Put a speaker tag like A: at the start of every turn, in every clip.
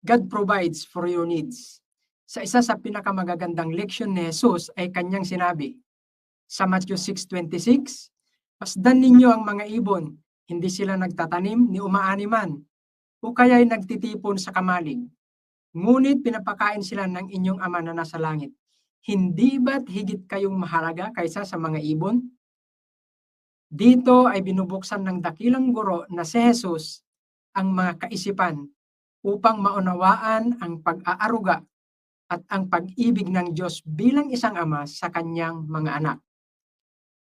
A: God provides for your needs. Sa isa sa pinakamagagandang leksyon ni Jesus ay kanyang sinabi sa Matthew 6:26, "Pasdan ninyo ang mga ibon, hindi sila nagtatanim ni umaaniman, o kaya'y nagtitipon sa kamalig. Ngunit pinapakain sila ng inyong Ama na nasa langit. Hindi ba't higit kayong mahalaga kaysa sa mga ibon?" Dito ay binubuksan ng dakilang guro na si Jesus ang mga kaisipan upang maunawaan ang pag-aaruga at ang pag-ibig ng Diyos bilang isang ama sa kanyang mga anak.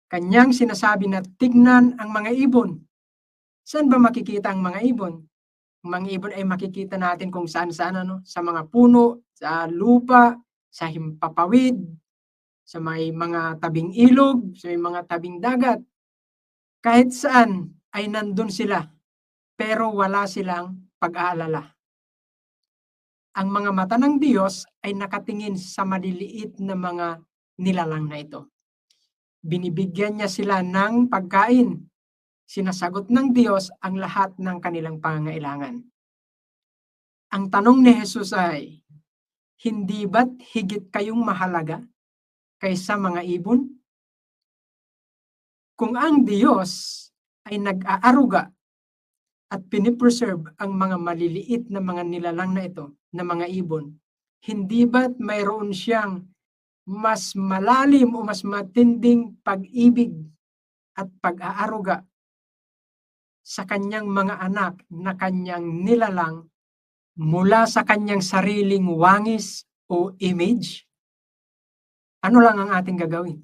A: Kanyang sinasabi na tignan ang mga ibon. Saan ba makikita ang mga ibon? Ang mga ibon ay makikita natin kung saan-saan, sa mga puno, sa lupa, sa himpapawid, sa may mga tabing ilog, sa may mga tabing dagat. Kahit saan ay nandun sila, pero wala silang pag-aalala. Ang mga mata ng Diyos ay nakatingin sa maliliit na mga nilalang na ito. Binibigyan niya sila ng pagkain. Sinasagot ng Diyos ang lahat ng kanilang pangangailangan. Ang tanong ni Jesus ay, hindi ba't higit kayong mahalaga kaysa mga ibon? Kung ang Diyos ay nag-aaruga at pinipreserve ang mga maliliit na mga nilalang na ito, na mga ibon, hindi ba't mayroon siyang mas malalim o mas matinding pag-ibig at pag-aaruga sa kanyang mga anak na kanyang nilalang mula sa kanyang sariling wangis o image? Ano lang ang ating gagawin?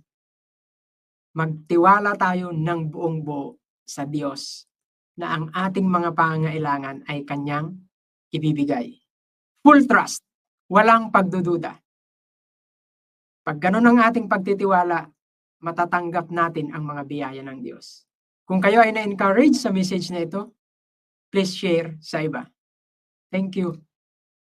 A: Magtiwala tayo ng buong buo sa Diyos na ang ating mga pangangailangan ay kanyang ibibigay. Full trust, walang pagdududa. Pag ganun ang ating pagtitiwala, matatanggap natin ang mga biyaya ng Diyos. Kung kayo ay na-encourage sa message na ito, please share sa iba. Thank you.